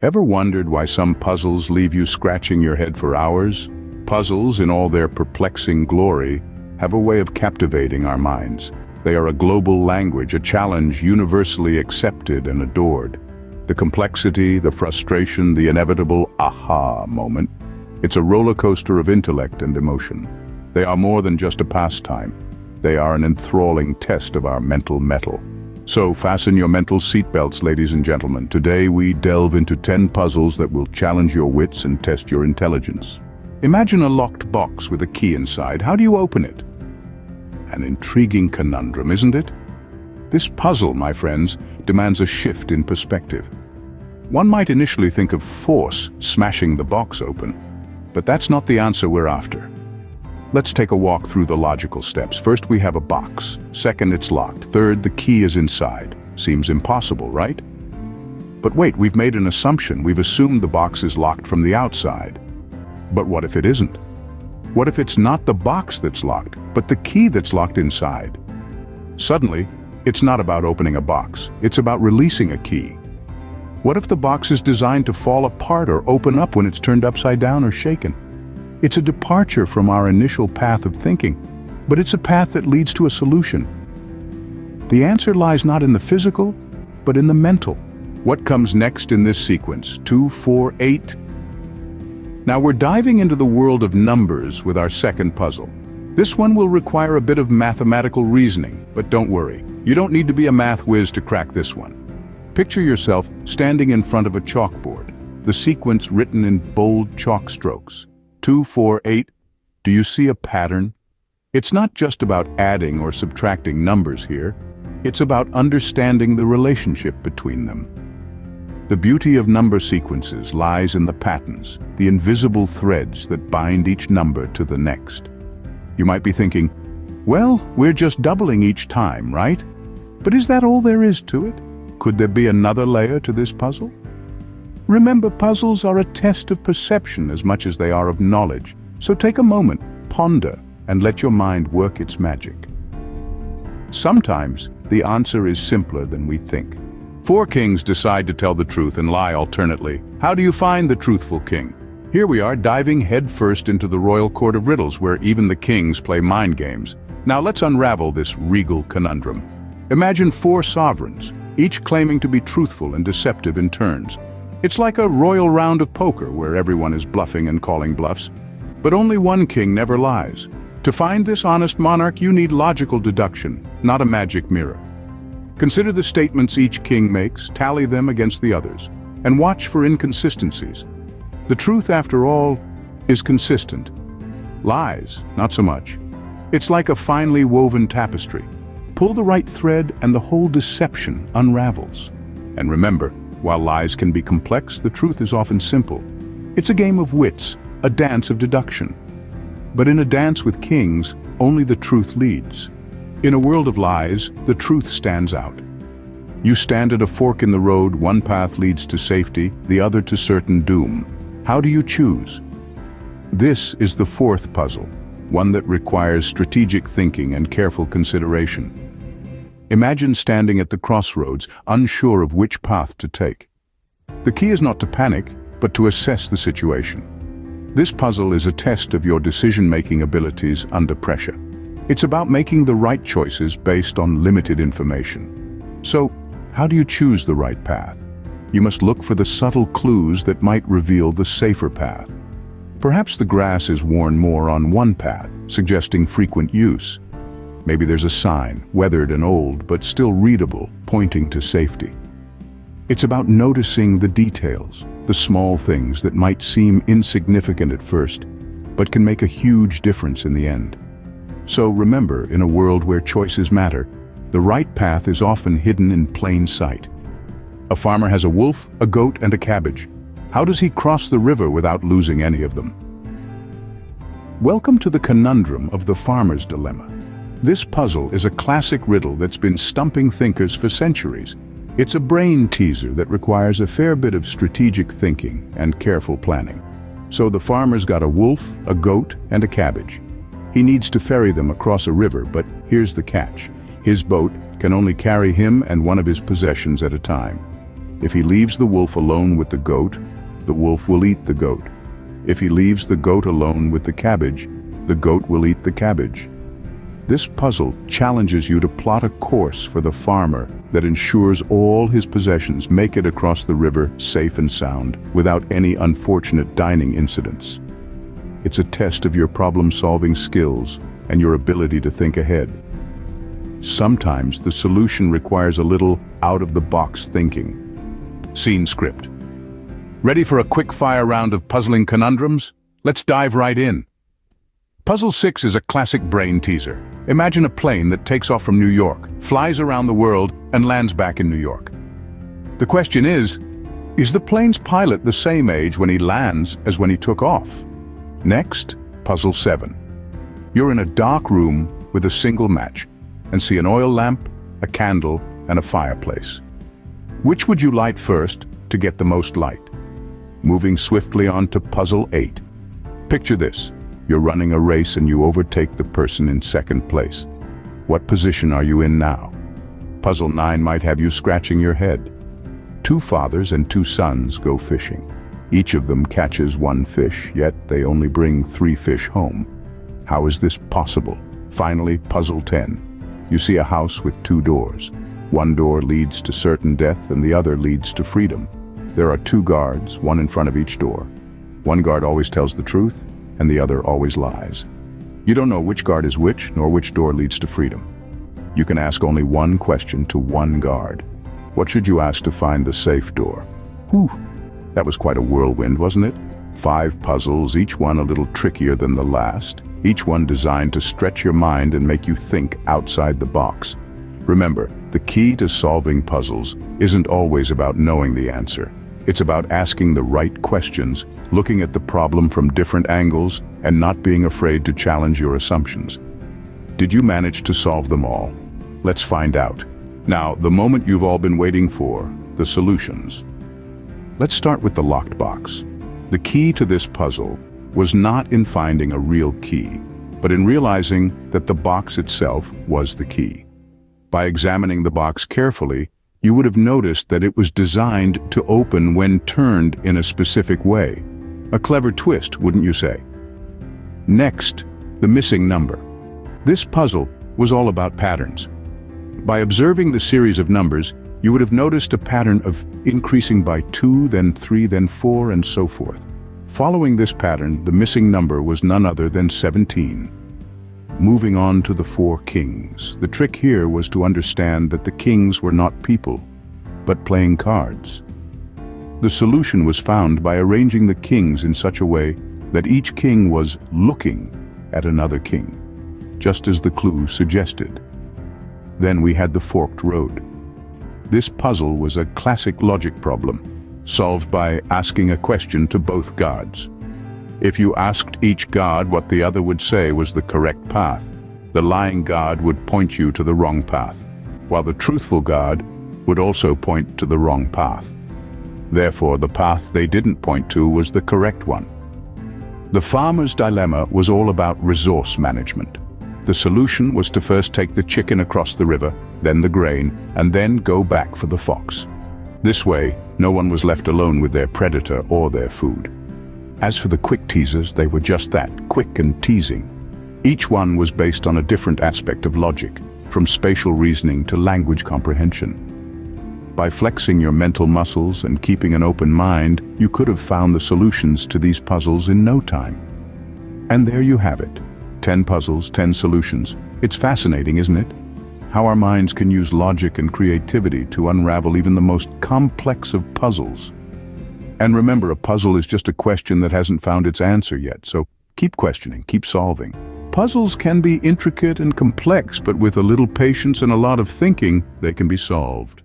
Ever wondered why some puzzles leave you scratching your head for hours? Puzzles, in all their perplexing glory, have a way of captivating our minds. They are a global language, a challenge universally accepted and adored. The complexity, the frustration, the inevitable aha moment. It's a roller coaster of intellect and emotion. They are more than just a pastime. They are an enthralling test of our mental mettle. So fasten your mental seatbelts, ladies and gentlemen. Today we delve into 10 puzzles that will challenge your wits and test your intelligence. Imagine a locked box with a key inside. How do you open it? An intriguing conundrum, isn't it? This puzzle, my friends, demands a shift in perspective. One might initially think of force smashing the box open, but that's not the answer we're after. Let's take a walk through the logical steps. First, we have a box. Second, it's locked. Third, the key is inside. Seems impossible, right? But wait, we've made an assumption. We've assumed the box is locked from the outside. But what if it isn't? What if it's not the box that's locked, but the key that's locked inside? Suddenly, it's not about opening a box. It's about releasing a key. What if the box is designed to fall apart or open up when it's turned upside down or shaken? It's a departure from our initial path of thinking, but it's a path that leads to a solution. The answer lies not in the physical, but in the mental. What comes next in this sequence? 2, 4, 8. Now we're diving into the world of numbers with our second puzzle. This one will require a bit of mathematical reasoning, but don't worry. You don't need to be a math whiz to crack this one. Picture yourself standing in front of a chalkboard, the sequence written in bold chalk strokes. 2, 4, 8. Do you see a pattern? It's not just about adding or subtracting numbers here. It's about understanding the relationship between them. The beauty of number sequences lies in the patterns, the invisible threads that bind each number to the next. You might be thinking, well, we're just doubling each time, right? But is that all there is to it? Could there be another layer to this puzzle? Remember, puzzles are a test of perception as much as they are of knowledge. So take a moment, ponder, and let your mind work its magic. Sometimes the answer is simpler than we think. 4 kings decide to tell the truth and lie alternately. How do you find the truthful king? Here we are, diving headfirst into the royal court of riddles, where even the kings play mind games. Now let's unravel this regal conundrum. Imagine 4 sovereigns, each claiming to be truthful and deceptive in turns. It's like a royal round of poker where everyone is bluffing and calling bluffs. But only one king never lies. To find this honest monarch, you need logical deduction, not a magic mirror. Consider the statements each king makes, tally them against the others, and watch for inconsistencies. The truth, after all, is consistent. Lies, not so much. It's like a finely woven tapestry. Pull the right thread and the whole deception unravels. And remember, while lies can be complex, the truth is often simple. It's a game of wits, a dance of deduction. But in a dance with kings, only the truth leads. In a world of lies, the truth stands out. You stand at a fork in the road, one path leads to safety, the other to certain doom. How do you choose? This is the 4th puzzle, one that requires strategic thinking and careful consideration. Imagine standing at the crossroads, unsure of which path to take. The key is not to panic, but to assess the situation. This puzzle is a test of your decision-making abilities under pressure. It's about making the right choices based on limited information. So, how do you choose the right path? You must look for the subtle clues that might reveal the safer path. Perhaps the grass is worn more on one path, suggesting frequent use. Maybe there's a sign, weathered and old, but still readable, pointing to safety. It's about noticing the details, the small things that might seem insignificant at first, but can make a huge difference in the end. So remember, in a world where choices matter, the right path is often hidden in plain sight. A farmer has a wolf, a goat, and a cabbage. How does he cross the river without losing any of them? Welcome to the conundrum of the farmer's dilemma. This puzzle is a classic riddle that's been stumping thinkers for centuries. It's a brain teaser that requires a fair bit of strategic thinking and careful planning. So the farmer's got a wolf, a goat, and a cabbage. He needs to ferry them across a river, but here's the catch. His boat can only carry him and one of his possessions at a time. If he leaves the wolf alone with the goat, the wolf will eat the goat. If he leaves the goat alone with the cabbage, the goat will eat the cabbage. This puzzle challenges you to plot a course for the farmer that ensures all his possessions make it across the river safe and sound without any unfortunate dining incidents. It's a test of your problem-solving skills and your ability to think ahead. Sometimes the solution requires a little out-of-the-box thinking. Scene script. Ready for a quick-fire round of puzzling conundrums? Let's dive right in. Puzzle 6 is a classic brain teaser. Imagine a plane that takes off from New York, flies around the world, and lands back in New York. The question is the plane's pilot the same age when he lands as when he took off? Next, Puzzle 7. You're in a dark room with a single match and see an oil lamp, a candle, and a fireplace. Which would you light first to get the most light? Moving swiftly on to Puzzle 8. Picture this. You're running a race and you overtake the person in second place. What position are you in now? Puzzle 9 might have you scratching your head. Two fathers and two sons go fishing. Each of them catches one fish, yet they only bring 3 fish home. How is this possible? Finally, Puzzle 10. You see a house with 2 doors. One door leads to certain death and the other leads to freedom. There are 2 guards, one in front of each door. One guard always tells the truth, and the other always lies. You don't know which guard is which, nor which door leads to freedom. You can ask only one question to one guard. What should you ask to find the safe door? Whew, that was quite a whirlwind, wasn't it? 5 puzzles, each one a little trickier than the last, each one designed to stretch your mind and make you think outside the box. Remember, the key to solving puzzles isn't always about knowing the answer. It's about asking the right questions, looking at the problem from different angles, and not being afraid to challenge your assumptions. Did you manage to solve them all? Let's find out. Now, the moment you've all been waiting for, the solutions. Let's start with the locked box. The key to this puzzle was not in finding a real key, but in realizing that the box itself was the key. By examining the box carefully, you would have noticed that it was designed to open when turned in a specific way. A clever twist, wouldn't you say? Next, the missing number. This puzzle was all about patterns. By observing the series of numbers, you would have noticed a pattern of increasing by 2, then 3, then 4, and so forth. Following this pattern, the missing number was none other than 17. Moving on to the 4 kings. The trick here was to understand that the kings were not people, but playing cards. The solution was found by arranging the kings in such a way that each king was looking at another king, just as the clue suggested. Then we had the forked road. This puzzle was a classic logic problem, solved by asking a question to both gods. If you asked each god what the other would say was the correct path, the lying god would point you to the wrong path, while the truthful god would also point to the wrong path. Therefore, the path they didn't point to was the correct one. The farmer's dilemma was all about resource management. The solution was to first take the chicken across the river, then the grain, and then go back for the fox. This way, no one was left alone with their predator or their food. As for the quick teasers, they were just that, quick and teasing. Each one was based on a different aspect of logic, from spatial reasoning to language comprehension. By flexing your mental muscles and keeping an open mind, you could have found the solutions to these puzzles in no time. And there you have it. 10 puzzles, 10 solutions. It's fascinating, isn't it? How our minds can use logic and creativity to unravel even the most complex of puzzles. And remember, a puzzle is just a question that hasn't found its answer yet, so keep questioning, keep solving. Puzzles can be intricate and complex, but with a little patience and a lot of thinking, they can be solved.